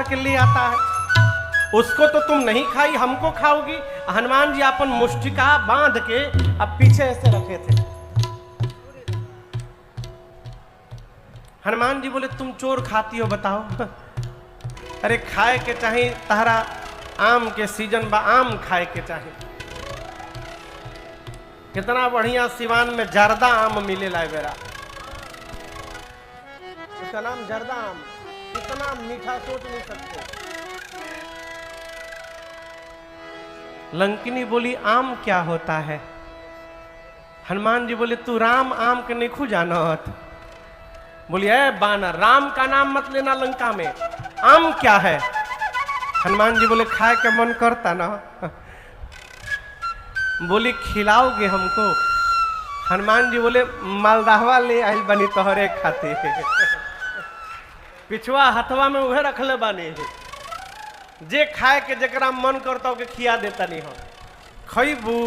के ले आता है। उसको तो तुम नहीं खाई, हमको खाओगी। हनुमान जी अपन मुष्टिका बांध के अब पीछे ऐसे रखे थे। हनुमान जी बोले तुम चोर खाती हो बताओ? अरे खाए के चाहिए, तारा आम के सीजन बा, आम खाए के चाहिए। कितना बढ़िया सिवान में जर्दा आम मिले ला बेरा, उसका नाम जर्दा आम, कितना मीठा सोच नहीं सकते। लंकिनी बोली आम क्या होता है? हनुमान जी बोले तू राम आम के नहीं खू जानत। बोली है बानर, राम का नाम मत लेना लंका में, आम क्या है? हनुमान जी बोले खाए के मन करता ना। बोली खिलाओगे हमको? हनुमान जी बोले मालदाहवा ले आई बनी तोहरे खाते। पिछवा हथवा में उहे रखले बानी, जे खाए के जरा मन करता हो के खिया देता नहीं हो। खइबू?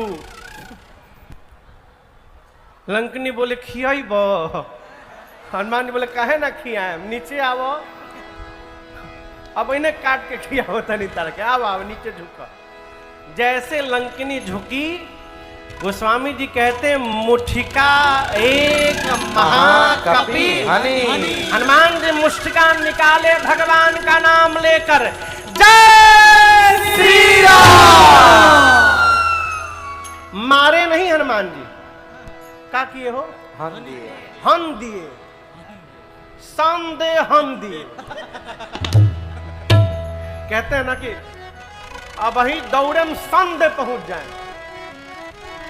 लंकनी बोले खियाब। हनुमान जी बोले काहे ना खियाए, नीचे आवो, अब इन्हें काट के खियाओ तनी तरह के। आओ नीचे झुको। जैसे लंकिनी झुकी, गोस्वामी जी कहते मुठिका एक महाकपि हनुमान जी मुष्टिका निकाले भगवान का नाम लेकर, जय श्री राम। मारे नहीं हनुमान जी, क्या किए हो? हन दिए, हन दिए, संदेह हन दिए। कहते हैं ना कि अब ही दौड़े में संदेह पहुंच जाए।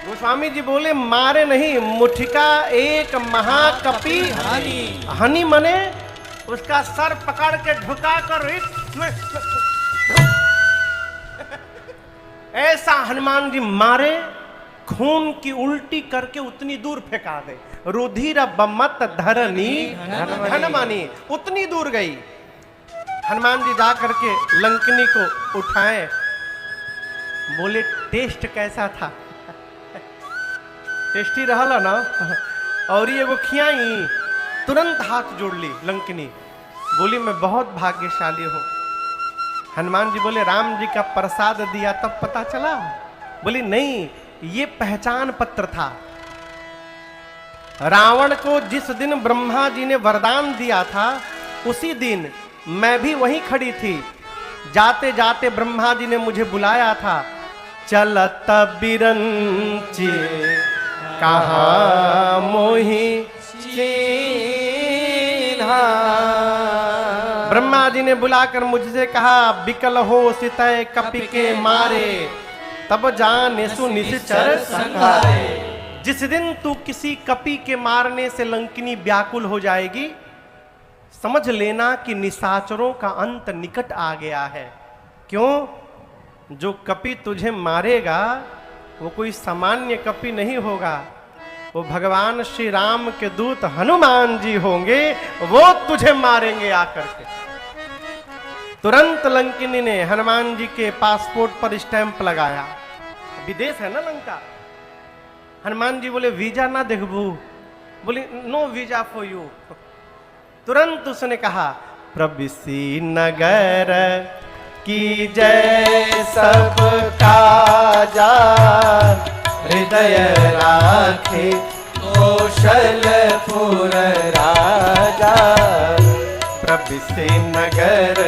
गोस्वामी जी बोले मारे नहीं, मुठिका एक महाकपि हनी मने उसका सर पकड़ के झुका कर ऐसा हनुमान जी मारे, खून की उल्टी करके उतनी दूर फेंका दे। रुधिर बमत धरनी धनमानी, उतनी दूर गई। हनुमान जी जा करके लंकिनी को उठाए, बोले टेस्ट कैसा था? टेस्टी रहला ना? और ये वो खियाई, तुरंत हाथ जोड़ ली लंकिनी, बोली मैं बहुत भाग्यशाली हूं। हनुमान जी बोले राम जी का प्रसाद दिया तब पता चला? बोली नहीं, ये पहचान पत्र था। रावण को जिस दिन ब्रह्मा जी ने वरदान दिया था, उसी दिन मैं भी वहीं खड़ी थी। जाते जाते ब्रह्मा जी ने मुझे बुलाया था, चलत बिरंची कहाँ मोही चिन्हा। ब्रह्मा जी ने बुलाकर मुझसे कहा बिकल हो सितय कपि के मारे, तब जाने सु निश्चर संहारे। जिस दिन तू किसी कपि के मारने से लंकिनी व्याकुल हो जाएगी, समझ लेना कि निशाचरों का अंत निकट आ गया है। क्यों? जो कपि तुझे मारेगा वो कोई सामान्य कपि नहीं होगा, वो भगवान श्री राम के दूत हनुमान जी होंगे, वो तुझे मारेंगे आकर के। तुरंत लंकिनी ने हनुमान जी के पासपोर्ट पर स्टैंप लगाया। विदेश है ना लंका। हनुमान जी बोले वीजा ना देखबू? बोले नो वीजा फॉर यू। तुरंत उसने कहा प्रविसी नगर की जय सब काजा, हृदय राखे कौशलपुर राजा। प्रविसी नगर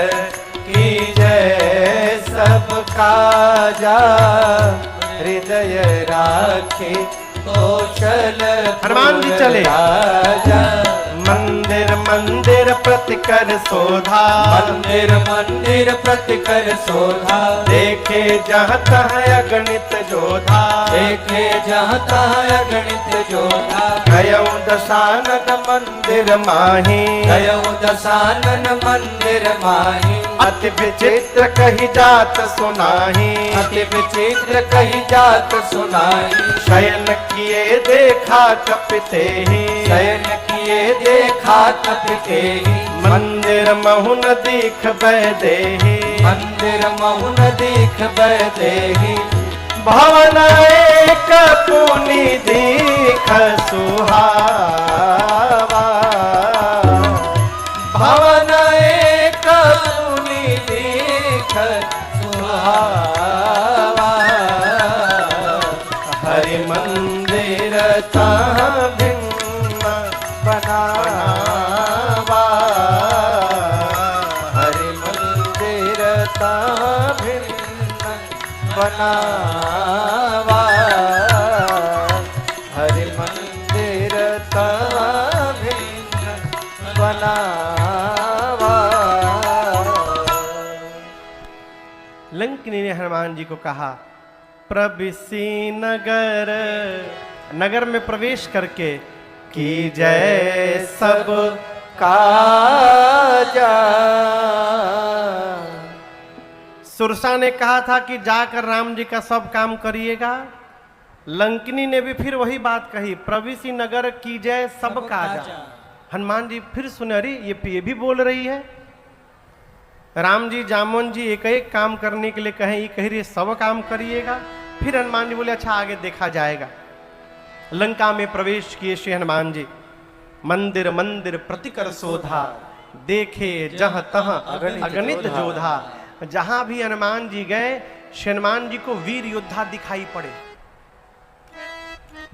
की जय सब काजा, हृदय राखे कौशलपुर। हनुमान जी चले राजा। मंदिर मंदिर प्रतिकर शोधा, मंदिर मंदिर प्रतिकर शोधा। देखे जहाँ तहाँ अगणित जोधा, देखे जहाँ तहाँ अगणित जोधा। गयौ दशानन मंदिर माही, गयौ दशानन मंदिर माही। अति विचित्र कही जात सुनाही, अति विचित्र कही जात सुनाही। शयन किए देखा कपिते ही, शयन किए देखा कपिते ही। मंदिर महुन दीख बैदेही, मंदिर महुन दीख बैदेही। भवन एक पुनि दीख सुहावा, भवन एक पुनि सुहावा हरि मंदिर तहाँ भिन्न बनावा हरि मंदिर तहाँ भिन्न बनावा हरि मंदिर तहाँ भिन्न बनावा। लंकिनी ने हनुमान जी को कहा, प्रविशी नगर, नगर में प्रवेश करके की जय सब काजा सुरसा ने कहा था कि जाकर राम जी का सब काम करिएगा। लंकिनी ने भी फिर वही बात कही, प्रविशी नगर की जय सब काजा। हनुमान जी फिर सुने, अरे ये भी बोल रही है। राम जी जामोन जी एक एक काम करने के लिए कहें, ये कह रही है सब काम करिएगा। फिर हनुमान जी बोले, अच्छा आगे देखा जाएगा। लंका में प्रवेश किए श्री हनुमान जी। मंदिर मंदिर प्रतिकर शोधा, देखे जहां तहां अगणित जोधा। जहां भी हनुमान जी गए, श्री हनुमान जी को वीर योद्धा दिखाई पड़े।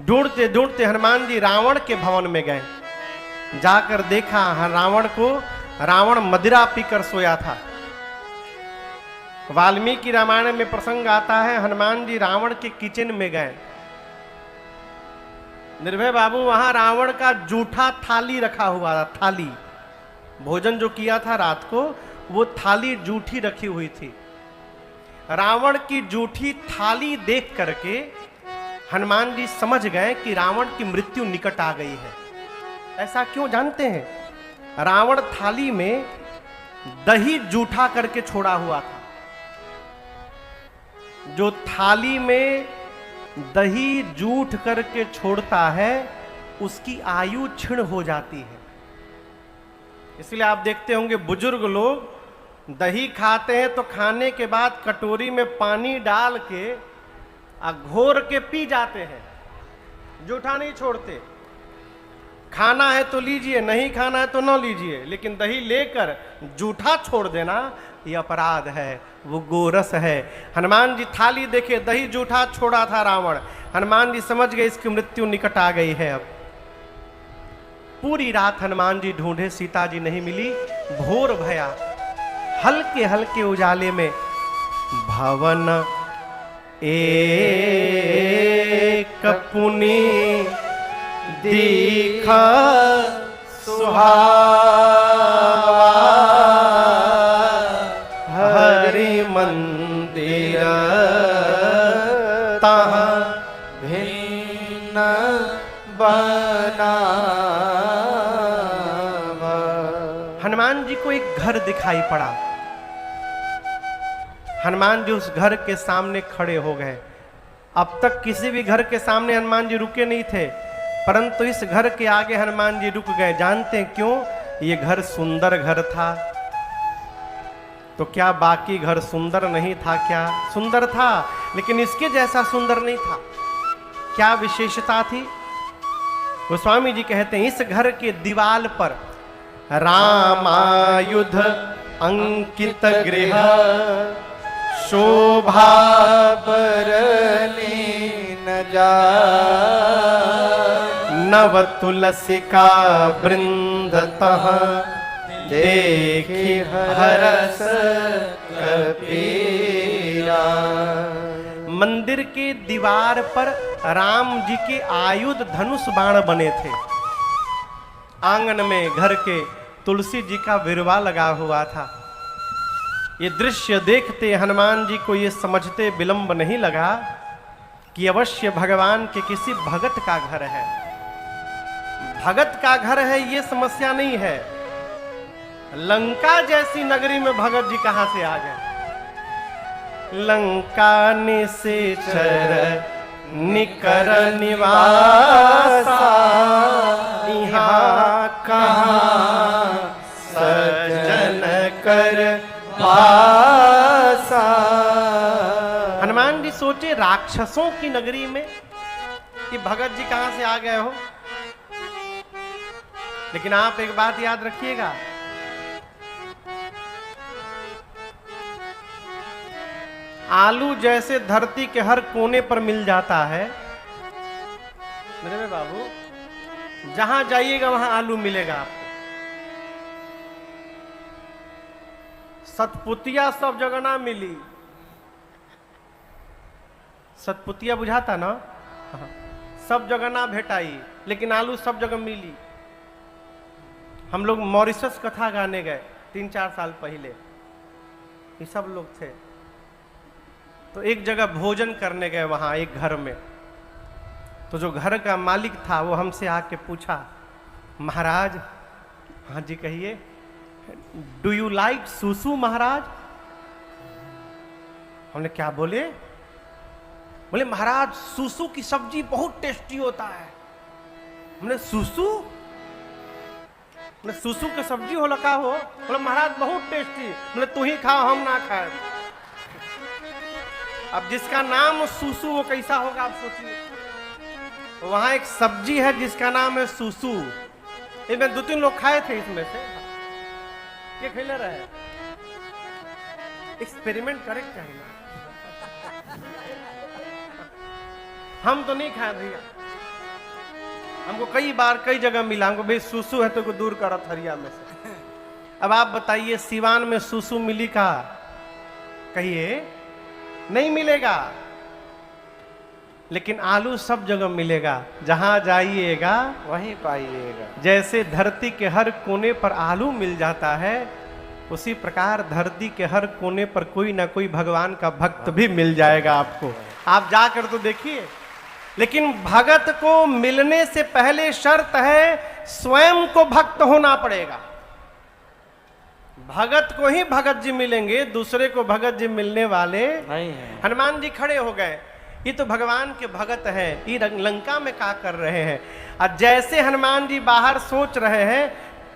ढूंढते ढूंढते हनुमान जी रावण के भवन में गए। जाकर देखा रावण को, रावण मदिरा पीकर सोया था। वाल्मीकि रामायण में प्रसंग आता है, हनुमान जी रावण के किचन में गए। निर्भय बाबू, वहां रावण का जूठा थाली रखा हुआ था। थाली, भोजन जो किया था रात को, वो थाली जूठी रखी हुई थी। रावण की जूठी थाली देख करके हनुमान जी समझ गए कि रावण की मृत्यु निकट आ गई है। ऐसा क्यों जानते हैं? रावण थाली में दही जूठा करके छोड़ा हुआ था। जो थाली में दही जूठ करके छोड़ता है, उसकी आयु क्षीण हो जाती है। इसलिए आप देखते होंगे बुजुर्ग लोग दही खाते हैं तो खाने के बाद कटोरी में पानी डाल के घोर के पी जाते हैं, जूठा नहीं छोड़ते। खाना है तो लीजिए, नहीं खाना है तो न लीजिए, लेकिन दही लेकर जूठा छोड़ देना ये अपराध है, वो गोरस है। हनुमान जी थाली देखे, दही जूठा छोड़ा था रावण। हनुमान जी समझ गए इसकी मृत्यु निकट आ गई है। अब पूरी रात हनुमान जी ढूंढे, सीता जी नहीं मिली। भोर भया, हल्के हल्के उजाले में भवन एक पुनी दीखा सुहावा हरि मंदिर तहाँ भिन्न बनावा। हनुमान जी को एक घर दिखाई पड़ा। हनुमान जी उस घर के सामने खड़े हो गए। अब तक किसी भी घर के सामने हनुमान जी रुके नहीं थे, परंतु इस घर के आगे हनुमान जी रुक गए। जानते हैं क्यों? ये घर सुंदर घर था। तो क्या बाकी घर सुंदर नहीं था? क्या सुंदर था, लेकिन इसके जैसा सुंदर नहीं था। क्या विशेषता थी? गोस्वामी जी कहते हैं, इस घर के दीवाल पर रामायुध अंकित गृह शोभा बरनी न जा नव तुलसिका वृंद तहाँ देखी हरस कपीरा। मंदिर के दीवार पर राम जी के आयुध धनुष बाण बने थे। आंगन में घर के तुलसी जी का विरवा लगा हुआ था। ये दृश्य देखते हनुमान जी को ये समझते विलंब नहीं लगा कि अवश्य भगवान के किसी भगत का घर है। भगत का घर है ये समस्या नहीं है, लंका जैसी नगरी में भगत जी कहां से आ गए? लंका निश्चर निकर निवासा यहाँ कहाँ सजन कर पासा। हनुमान जी सोचे राक्षसों की नगरी में कि भगत जी कहां से आ गए हो। लेकिन आप एक बात याद रखिएगा, आलू जैसे धरती के हर कोने पर मिल जाता है, मेरे बाबू जहां जाइएगा वहां आलू मिलेगा आपको। सतपुतिया सब जगह ना मिली। सतपुतिया बुझाता ना, सब जगह ना भेटाई, लेकिन आलू सब जगह मिली। हम लोग मॉरिशस कथा गाने गए 3-4 साल पहले, ये सब लोग थे, तो एक जगह भोजन करने गए वहां एक घर में। तो जो घर का मालिक था वो हमसे आके पूछा, महाराज, हाँ जी कहिए, डू यू लाइक सुसु महाराज? हमने क्या बोले? बोले महाराज सुसु की सब्जी बहुत टेस्टी होता है। हमने सुसु? बोले सुसु की सब्जी हो लगा हो? बोले महाराज बहुत टेस्टी। बोले तू ही खाओ हम ना खाए। अब जिसका नाम सुसु वो कैसा होगा आप सोचिए। वहां एक सब्जी है जिसका नाम है सुसु। इसमें 2-3 लोग खाए थे इसमें से। ये खेले रहे, एक्सपेरिमेंट करे चाहिए। हम तो नहीं खाए भैया, हमको कई बार कई जगह मिला, हमको भाई सुसु है तो को दूर करो थरिया में से। अब आप बताइए सिवान में सुसु मिली का? कहिए नहीं मिलेगा, लेकिन आलू सब जगह मिलेगा, जहां जाइएगा वहीं पाइएगा। जैसे धरती के हर कोने पर आलू मिल जाता है, उसी प्रकार धरती के हर कोने पर कोई ना कोई भगवान का भक्त भी मिल जाएगा आपको। आप जाकर तो देखिए। लेकिन भगत को मिलने से पहले शर्त है स्वयं को भक्त होना पड़ेगा। भगत को ही भगत जी मिलेंगे, दूसरे को भगत जी मिलने वाले नहीं है। हनुमान जी खड़े हो गए, ये तो भगवान के भगत हैं, ये लंका में क्या कर रहे हैं। और जैसे हनुमान जी बाहर सोच रहे हैं,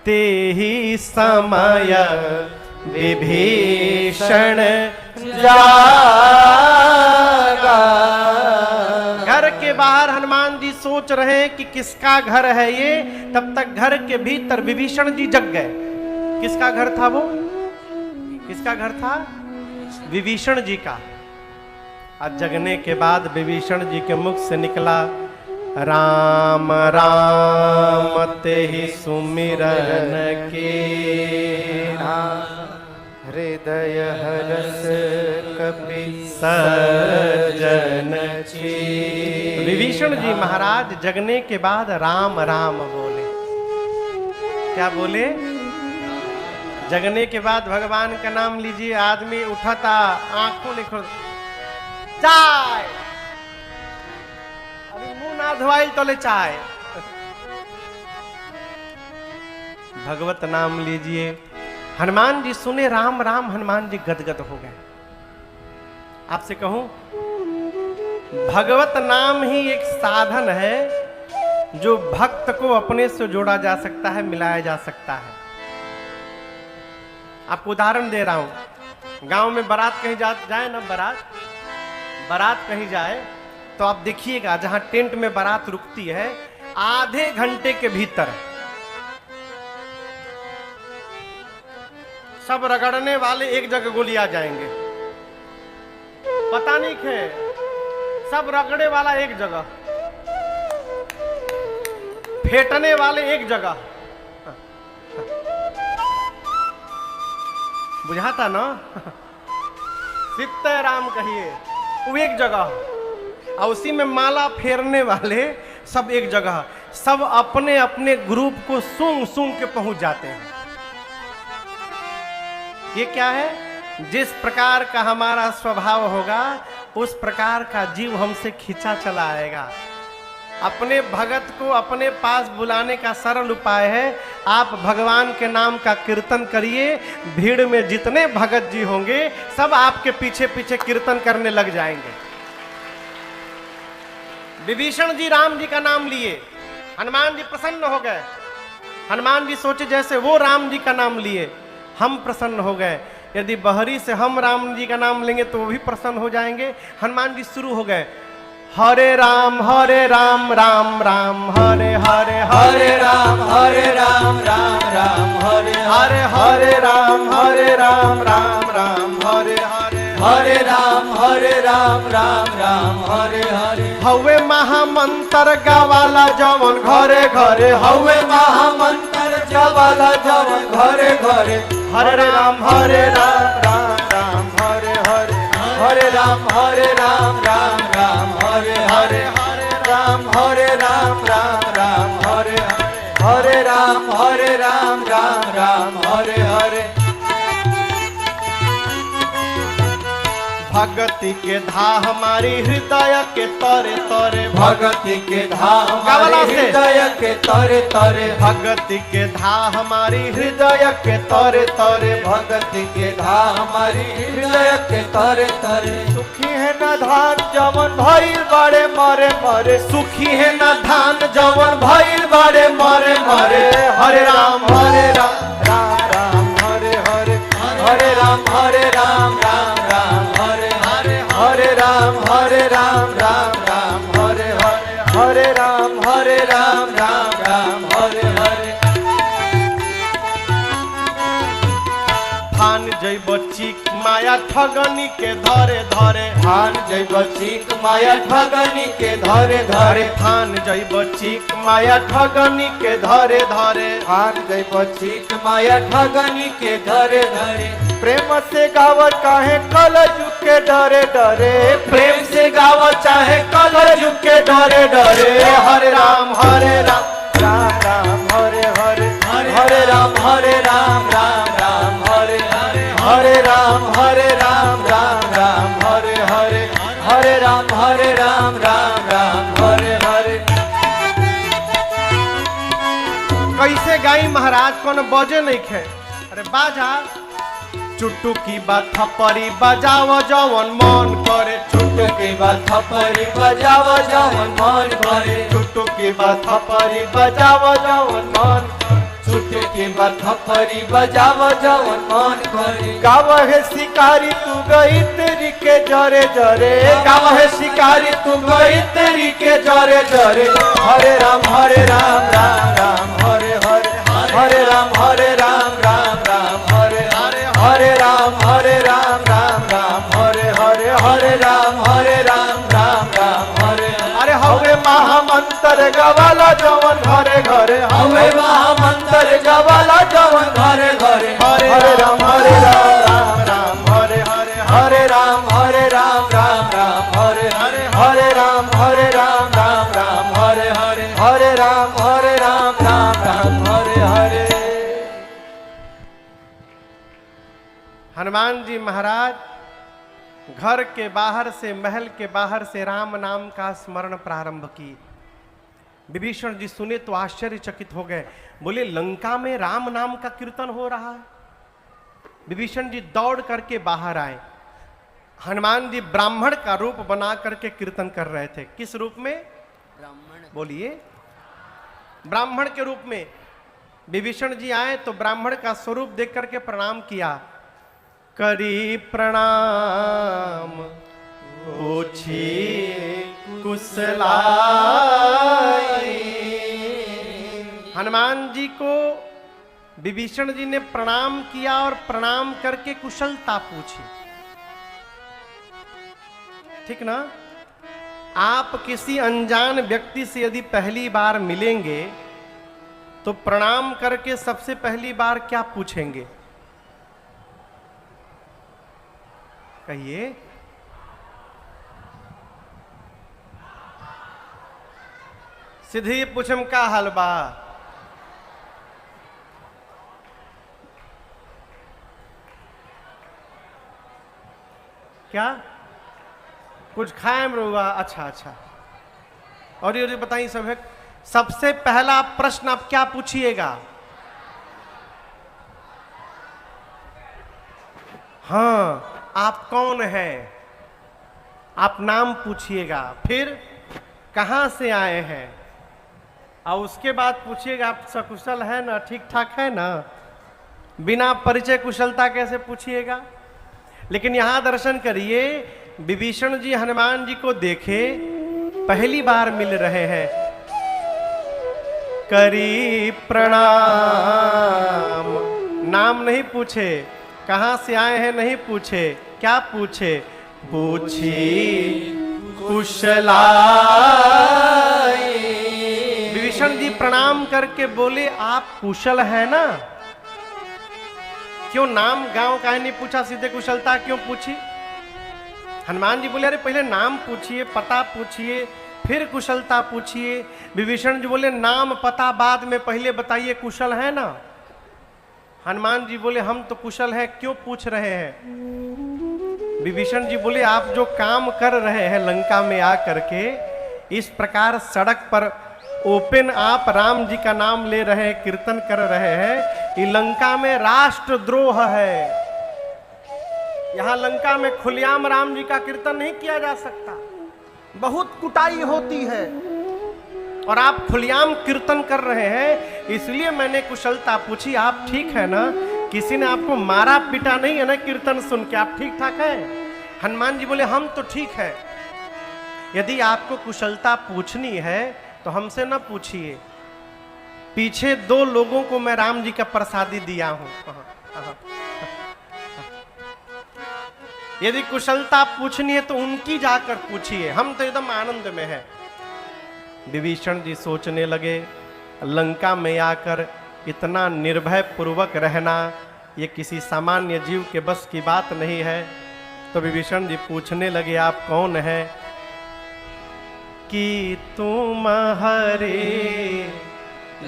ते ही समय विभीषण जागा। घर के बाहर हनुमान जी सोच रहे हैं कि किसका घर है ये, तब तक घर के भीतर विभीषण जी जग गए। किसका घर था वो? किसका घर था? विभीषण जी का। आज जगने के बाद विभीषण जी के मुख से निकला, राम राम ते ही सुमिरन के हृदय हरस कपि सजन छी। विभीषण जी महाराज जगने के बाद राम राम बोले। क्या बोले? जगने के बाद भगवान का नाम लीजिए। आदमी उठा था, आंखों ने खोल, चाय, अभी मुंह ना धोवाई तो ले चाय। भगवत नाम लीजिए। हनुमान जी सुने राम राम, हनुमान जी गदगद हो गए। आपसे कहूं, भगवत नाम ही एक साधन है जो भक्त को अपने से जोड़ा जा सकता है, मिलाया जा सकता है। आपको उदाहरण दे रहा हूं। गांव में बारात कहीं जाए ना, बारात कहीं जाए तो आप देखिएगा जहां टेंट में बारात रुकती है, आधे घंटे के भीतर सब रगड़ने वाले एक जगह गोली आ जाएंगे। पता नहीं है, सब रगड़े वाला एक जगह, फेंटने वाले एक जगह। बुझाता ना? सीताराम कहिए, वो एक जगह। और उसी में माला फेरने वाले सब एक जगह। सब अपने अपने ग्रुप को सूंघ सूंघ के पहुंच जाते हैं। ये क्या है? जिस प्रकार का हमारा स्वभाव होगा उस प्रकार का जीव हमसे खींचा चला आएगा। अपने भगत को अपने पास बुलाने का सरल उपाय है, आप भगवान के नाम का कीर्तन करिए। भीड़ में जितने भगत जी होंगे सब आपके पीछे पीछे कीर्तन करने लग जाएंगे। विभीषण जी राम जी का नाम लिए, हनुमान जी प्रसन्न हो गए। हनुमान जी सोचे जैसे वो राम जी का नाम लिए, हम प्रसन्न हो गए। यदि बहरी से हम राम जी का नाम लेंगे तो वो भी प्रसन्न हो जाएंगे। हनुमान जी शुरू हो गए, हरे राम राम राम हरे हरे, हरे राम राम राम हरे हरे हरे राम राम राम हरे हरे, हरे राम राम राम हरे हरे हवे महामंत्र गावाला जवन घरे घरे हवे महामंत्र जवाला जवन घरे घरे हरे राम राम राम हरे हरे हरे राम राम हरे हरे राम राम हरे हरे राम राम हरे हरे भगति के धा हमारी हृदय के तरे तरे भगति के धाम गावला से। हृदय के तरे तरे भगति के धा हमारी हृदय के तरे तरे भगति के धाम हमारी हृदय के तरे तरे सुखी है न धान जवन भइल बड़े मरे मरे सुखी है न धान जवन भइल बड़े मरे मरे हरे राम राम राम हरे हरे हरे राम हरे राम हरे हरे राम हरे राम हरे हरे राम हरे हरे थान जैब चीक माया ठगनी के धरे धरे धान जैब चीक माया ठगनी के धरे धरे थान जैब चीक माया ठगनी के धरे धरे धान जैब चीक माया ठगनी के धरे धरे प्रेम से गाव काहे कलयुग के डरे डरे प्रेम से गाव चाहे कलयुग के डरे डरे हरे राम राम हरे हरे हरे राम हरे हरे राम हरे हरे राम हरे हरे हरे राम हरे हरे कैसे गाई महाराज कौन बजे नहीं खे अरे बाजा चुटुकी बात थपरी बजाव जवन मन करे चुटकी बात थपरी बजाव जवन मन करे चुटुकी बात थपरी बजाव जवन मन चुटकी बात थपरी बजाव जवन मन करे गाव है शिकारी तू गई तेरी के जरे जरे गाव है शिकारी तू गई तेरी के जरे जरे हरे राम हरे हरे हरे राम हरे हरे राम हरे हरे अरे हवे महामंत्र गवाला जवन घरे घरे हवे महामंत्र गवाला जवन घरे घरे हरे राम हरे हरे हरे राम हरे हरे राम हरे राम हरे हरे हनुमान जी महाराज घर के बाहर से महल के बाहर से राम नाम का स्मरण प्रारंभ की। विभीषण जी सुने तो आश्चर्यचकित हो गए, बोले लंका में राम नाम का कीर्तन हो रहा है। विभीषण जी दौड़ करके बाहर आए। हनुमान जी ब्राह्मण का रूप बना करके कीर्तन कर रहे थे। किस रूप में? ब्राह्मण बोलिए। ब्राह्मण के रूप में विभीषण जी आए तो ब्राह्मण का स्वरूप देख करके प्रणाम किया। करी प्रणाम पूछी कुशलाई। हनुमान जी को विभीषण जी ने प्रणाम किया और प्रणाम करके कुशलता पूछी। ठीक ना? आप किसी अनजान व्यक्ति से यदि पहली बार मिलेंगे तो प्रणाम करके सबसे पहली बार क्या पूछेंगे? कहिए। सीधी पूछम का हाल बा? क्या कुछ खाए में रुआ? अच्छा अच्छा। और ये बताइए सब, सबसे पहला प्रश्न आप क्या पूछिएगा? हाँ, आप कौन हैं? आप नाम पूछिएगा, फिर कहाँ से आए हैं, और उसके बाद पूछिएगा आप सकुशल है ना, ठीक ठाक है ना। बिना परिचय कुशलता कैसे पूछिएगा? लेकिन यहाँ दर्शन करिए, विभीषण जी हनुमान जी को देखे, पहली बार मिल रहे हैं। करी प्रणाम, नाम नहीं पूछे, कहाँ से आए हैं नहीं पूछे, क्या पूछे? पूछी कुशलाई। विभीषण जी प्रणाम करके बोले, आप कुशल है ना? क्यों नाम गांव का नहीं पूछा, सीधे कुशलता क्यों पूछी? हनुमान जी बोले, अरे पहले नाम पूछिए, पता पूछिए, फिर कुशलता पूछिए। विभीषण जी बोले, नाम पता बाद में, पहले बताइए कुशल है ना? हनुमान जी बोले, हम तो कुशल हैं, क्यों पूछ रहे हैं? विभीषण जी बोले, आप जो काम कर रहे हैं लंका में आकर के, इस प्रकार सड़क पर ओपन आप राम जी का नाम ले रहे हैं, कीर्तन कर रहे हैं, ये लंका में राष्ट्रद्रोह है। यहां लंका में खुलेआम राम जी का कीर्तन नहीं किया जा सकता, बहुत कुटाई होती है, और आप खुलेआम कीर्तन कर रहे हैं, इसलिए मैंने कुशलता पूछी, आप ठीक है ना? किसी ने आपको मारा पीटा नहीं है ना कीर्तन सुन के? आप ठीक ठाक है? हनुमान जी बोले, हम तो ठीक है। यदि आपको कुशलता पूछनी है तो हमसे न पूछिए, पीछे 2 लोगों को मैं राम जी का प्रसादी दिया हूं। यदि कुशलता पूछनी है तो उनकी जाकर पूछिए, हम तो एकदम आनंद में हैं। विभीषण जी सोचने लगे, लंका में आकर इतना निर्भय पूर्वक रहना ये किसी सामान्य जीव के बस की बात नहीं है। तो विभीषण जी पूछने लगे, आप कौन है? कि तुम हरे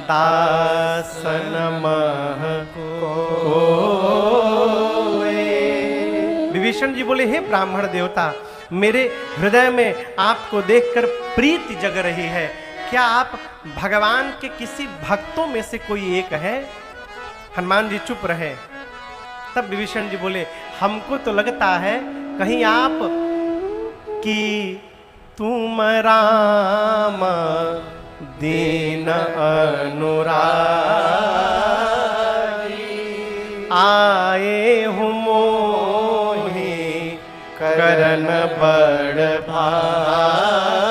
दासन मह कोय। विभीषण जी बोले, हे ब्राह्मण देवता, मेरे हृदय में आपको देखकर प्रीति जग रही है, क्या आप भगवान के किसी भक्तों में से कोई एक है? हनुमान जी चुप रहे। तब विभीषण जी बोले, हमको तो लगता है कहीं आप कि तुम राम दीन अनुरागी, आए हूँ मोहि करन बड़ भाग।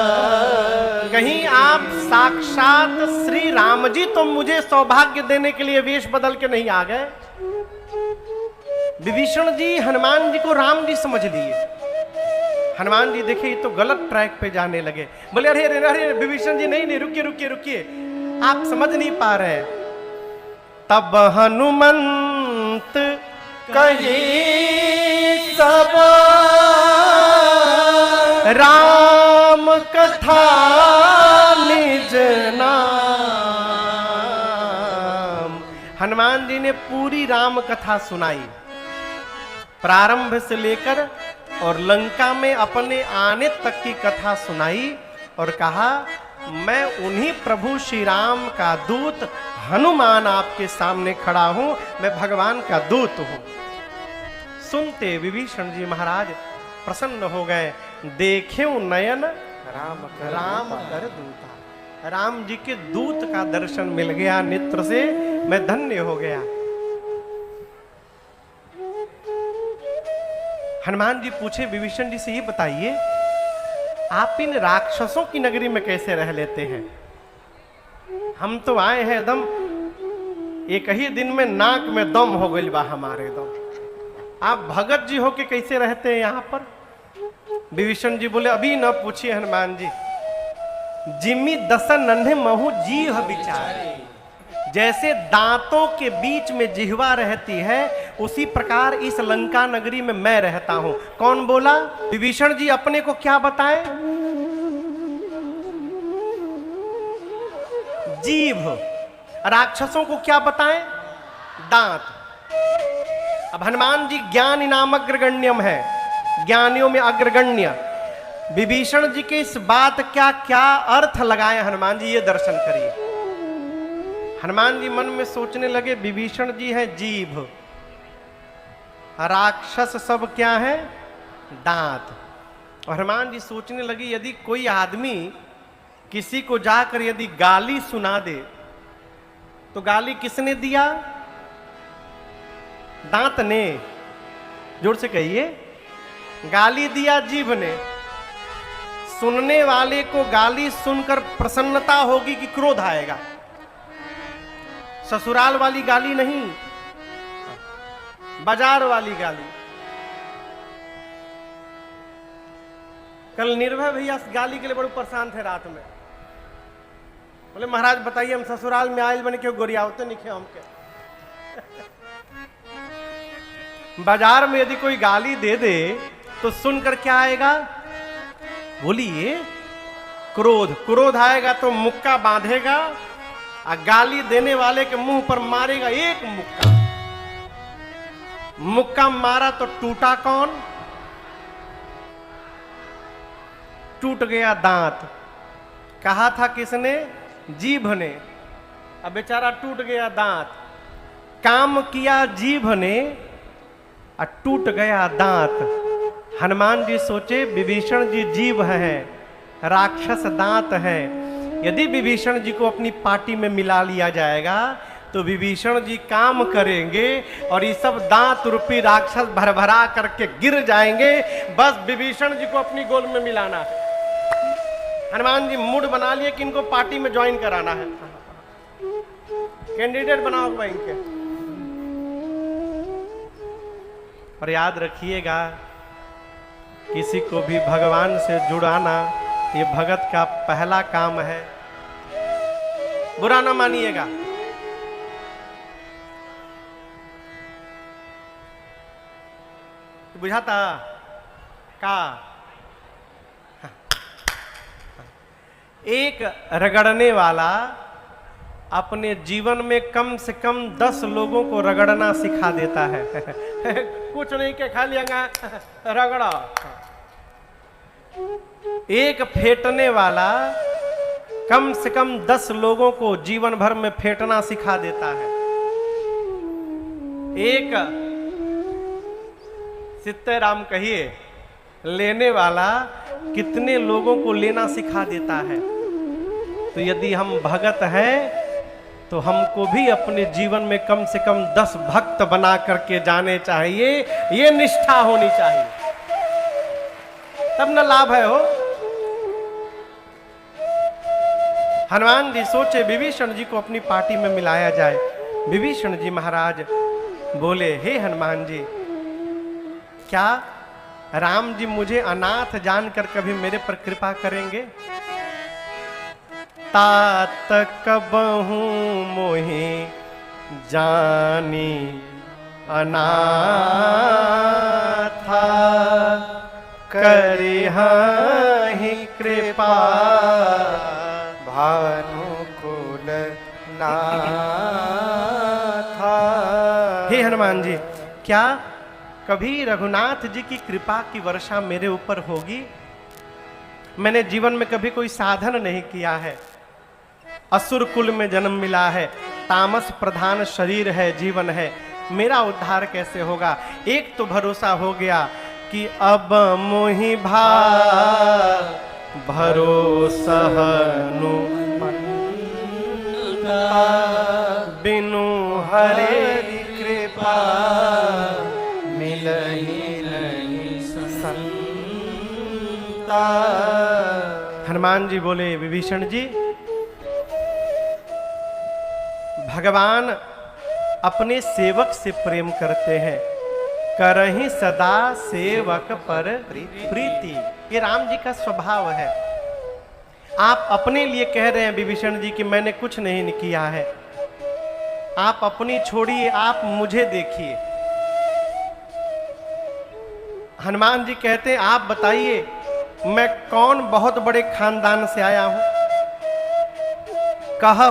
कहीं आप साक्षात श्री राम जी तो मुझे सौभाग्य देने के लिए वेश बदल के नहीं आ गए? विभीषण जी हनुमान जी को राम जी समझ लिए। हनुमान जी देखे ये तो गलत ट्रैक पे जाने लगे, बोले, अरे अरे अरे विभीषण जी, नहीं नहीं, रुकिए रुकिए रुकिए, आप समझ नहीं पा रहे। तब हनुमंत कही सब राम कथा निज नाम। हनुमान जी ने पूरी राम कथा सुनाई, प्रारंभ से लेकर और लंका में अपने आने तक की कथा सुनाई, और कहा, मैं उन्हीं प्रभु श्री राम का दूत हनुमान आपके सामने खड़ा हूं, मैं भगवान का दूत हूं। सुनते विभीषण जी महाराज प्रसन्न हो गए, देखे नयन राम कर दूता। राम जी के दूत का दर्शन मिल गया नेत्र से, मैं धन्य हो गया। हनुमान जी पूछे विभीषण जी से, ये बताइए आप इन राक्षसों की नगरी में कैसे रह लेते हैं? हम तो आए हैं एकदम एक ही दिन में नाक में दम हो गई बा हमारे दम। आप भगत जी होके कैसे रहते हैं यहाँ पर? विभीषण जी बोले, अभी न पूछिए हनुमान जी, जिम्मी दस नन्हे महु जीह विचारे। जैसे दांतों के बीच में जिह्वा रहती है, उसी प्रकार इस लंका नगरी में मैं रहता हूं। कौन बोला? विभीषण जी अपने को क्या बताएं? जीभ। राक्षसों को क्या बताएं? दांत। अब हनुमान जी ज्ञान नाम अग्रगण्यम है, ज्ञानियों में अग्रगण्य। विभीषण जी के इस बात क्या क्या अर्थ लगाए हनुमान जी, ये दर्शन करिए। हनुमान जी मन में सोचने लगे, विभीषण जी है जीभ, राक्षस सब क्या है? दांत। और हनुमान जी सोचने लगे, यदि कोई आदमी किसी को जाकर यदि गाली सुना दे तो गाली किसने दिया? दांत ने। जोर से कहिए, गाली दिया जीभ ने। सुनने वाले को गाली सुनकर प्रसन्नता होगी कि क्रोध आएगा? ससुराल वाली गाली नहीं, बाजार वाली गाली। कल निर्भय भैया गाली के लिए बड़े परेशान थे रात में। बोले महाराज बताइए हम ससुराल में आयल बने क्यों गोरियावते निखे हमके। बाजार में यदि कोई गाली दे दे तो सुनकर क्या आएगा? बोलिए क्रोध। क्रोध आएगा तो मुक्का बांधेगा और गाली देने वाले के मुंह पर मारेगा एक मुक्का। मुक्का मारा तो टूटा कौन? टूट गया दांत। कहा था किसने? जीभ ने। अब बेचारा टूट गया दांत। काम किया जीभ ने और टूट गया दांत। हनुमान जी सोचे विभीषण जी जीभ है, राक्षस दांत है। यदि विभीषण जी को अपनी पार्टी में मिला लिया जाएगा तो विभीषण जी काम करेंगे और ये सब दांत रूपी राक्षस भरभरा करके गिर जाएंगे। बस विभीषण जी को अपनी गोल में मिलाना है। हनुमान जी मूड बना लिए कि इनको पार्टी में ज्वाइन कराना है, कैंडिडेट बनाओ भाई इनके। और याद रखिएगा किसी को भी भगवान से जुड़ाना ये भगत का पहला काम है। बुरा ना मानिएगा। बुझाता का एक रगड़ने वाला अपने जीवन में कम से कम 10 लोगों को रगड़ना सिखा देता है। कुछ नहीं के खाली रगड़ा। एक फेंटने वाला कम से कम 10 लोगों को जीवन भर में फेंटना सिखा देता है। एक सीताराम कहिए लेने वाला कितने लोगों को लेना सिखा देता है। तो यदि हम भगत हैं तो हमको भी अपने जीवन में कम से कम 10 भक्त बना करके जाने चाहिए। ये निष्ठा होनी चाहिए, तब न लाभ है हो। हनुमान जी सोचे विभीषण जी को अपनी पार्टी में मिलाया जाए। विभीषण जी महाराज बोले हे हनुमान जी, क्या राम जी मुझे अनाथ जानकर कभी मेरे पर कृपा करेंगे? तात कबहू मोहि जानी अनाथा करिहि कृपा भानुकुल नाथा। हे हनुमान जी, क्या कभी रघुनाथ जी की कृपा की वर्षा मेरे ऊपर होगी? मैंने जीवन में कभी कोई साधन नहीं किया है, असुर कुल में जन्म मिला है, तामस प्रधान शरीर है, जीवन है, मेरा उद्धार कैसे होगा? एक तो भरोसा हो गया कि अब मोहि भा भरोसा बिनु हरे कृपा मिलहि नहीं संता। हनुमान जी बोले विभीषण जी, भगवान अपने सेवक से प्रेम करते हैं, करहि सदा सेवक पर प्रीति। ये राम जी का स्वभाव है। आप अपने लिए कह रहे हैं विभीषण जी कि मैंने कुछ नहीं किया है। आप अपनी छोड़िए, आप मुझे देखिए। हनुमान जी कहते हैं आप बताइए मैं कौन बहुत बड़े खानदान से आया हूं? कह